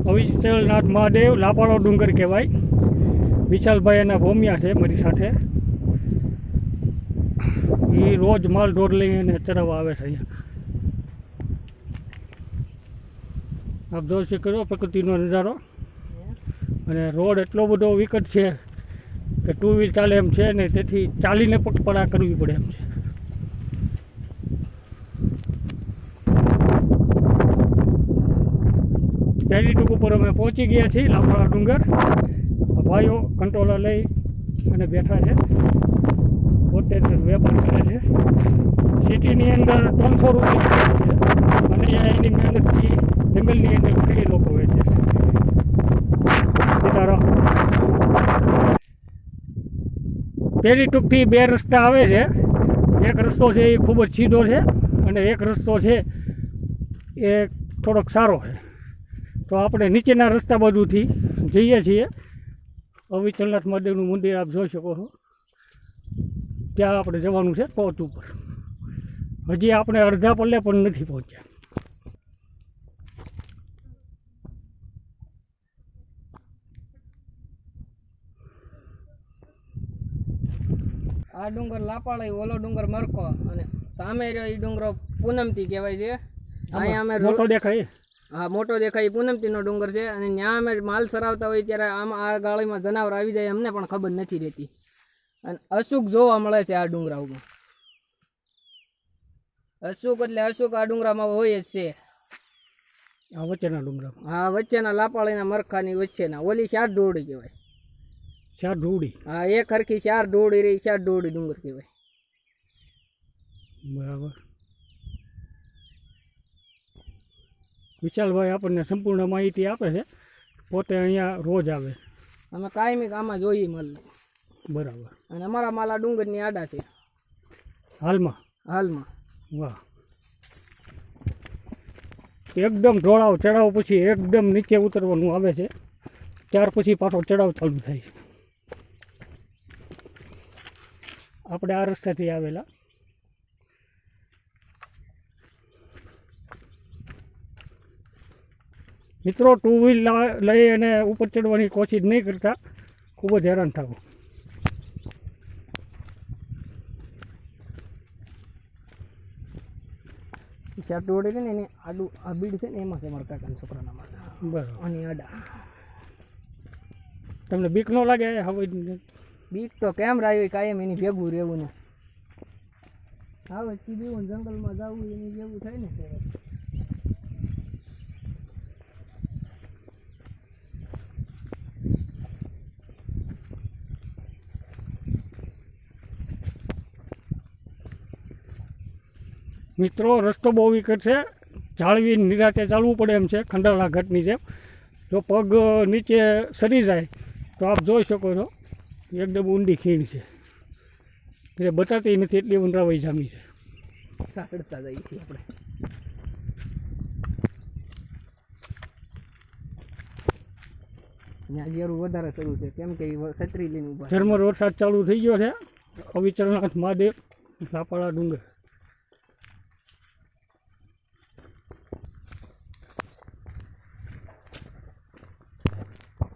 અવિચલનાથ મહાદેવ લાપાળો ડુંગર કહેવાય. વિશાલભાઈ એના ભોમિયા છે મારી સાથે. એ રોજ માલ ઢોર લઈને ચરાવવા આવે છે અહીંયા. આપ જોઈ શકો પ્રકૃતિનો નજારો. અને રોડ એટલો બધો વિકટ છે કે ટુ વ્હીલ ચાલે એમ છે ને, તેથી ચાલીને પગપળા કરવી પડે એમ છે. પહેલી ટૂંક ઉપર અમે પહોંચી ગયા છીએ લાપાળા ડુંગર. ભાઈઓ કંટ્રોલર લઈ અને બેઠા છે, પોતે વેપાર કરે છે. સિટીની અંદર 300 રૂપિયા છે અને એની મહેનતથી જંગલની અંદર ઘણી લોકો વેચે છે. બિચારો પહેલી ટૂંકથી 2 રસ્તા આવે છે. એક રસ્તો છે એ ખૂબ જ સીધો છે અને એક રસ્તો છે એ થોડોક સારો છે. તો આપણે નીચેના રસ્તા બાજુથી જઈએ છીએ. અવિચલનાથ મહાદેવનું મંદિર આપ જોઈ શકો છો. ત્યાં આપણે જવાનું છે ટોચ ઉપર. હજી આપણે અડધા પલ્લે પણ નથી પહોંચ્યા. આ ડુંગર લાપાળા, ઓલો ડુંગર મરકો અને સામે રહ્યો એ ડુંગરો પૂનમતી કહેવાય છે. અહીંયા અમે મોટો દેખાય. હા, મોટો દેખાય પૂનમતીનો ડુંગર છે. અને ત્યાં અમે માલ સરાવતા હોય ત્યારે આમ આ ગાળીમાં જનાવર આવી જાય અમને પણ ખબર નથી રહેતી. અને અશુક જોવા મળે છે આ ડુંગરા ઉપર. અશુક એટલે અશુક આ ડુંગરામાં હોય જ છે. આ વચ્ચેના ડુંગરામાં. હા, વચ્ચેના લાપાળીના મરખાની વચ્ચેના. ઓલી 4 ડોડી કહેવાય. 4 ઢોળી. હા, એક હરખી 4 ડોડી રહી, 4 ડોડી ડુંગર કહેવાય. બરાબર. વિશાલભાઈ આપણને સંપૂર્ણ માહિતી આપે છે. પોતે અહીંયા રોજ આવે. અમે કાયમી આમાં જોઈએ માલ. બરાબર. અને અમારા માલ આ ડુંગરની આડા છે હાલમાં. વાહ. એકદમ ઢોળાવ ચડાવ પછી એકદમ નીચે ઉતરવાનું આવે છે. ત્યાર પછી પાછો ચડાવ ચાલુ થાય છે. આપણે આ રસ્તાથી આવેલા. મિત્રો, ટુ વ્હીલ લઈ અને ઉપર ચડવાની કોશિશ નહીં કરતા, ખૂબ જ હેરાન થાવ. ચાર ડોડી છે ને એની આડું આ બીડ છે ને એમાં છે મારા કાકાના છોકરાના માલ. બરાબર. અને આડા. તમને બીક ન લાગે? હવે બીક તો કેમ રાહી કાયમ એની ભેગું રહેવું ને. હવે સીધું જંગલમાં જવું એની જેવું થાય ને. મિત્રો, રસ્તો બહુ વિકટ છે. જાળવી નિરાતે ચાલવું પડે એમ છે, ખંડાળા ઘાટની જેમ. જો પગ નીચે સરી જાય તો આપ જોઈ શકો છો એકદમ ઊંડી ખીણ છે. એટલે બતાતી નથી એટલી ઊંડાવાઈ જામી છે. સાસડતા જઈએ છીએ આપણે. ત્યાં જેરું વધારે શરૂ છે કેમ કે છત્રી લઈને ઉભા. ઝરમર વરસાદ ચાલુ થઈ ગયો છે. અવિચલનાથ મહાદેવ લાપાળા ડુંગર.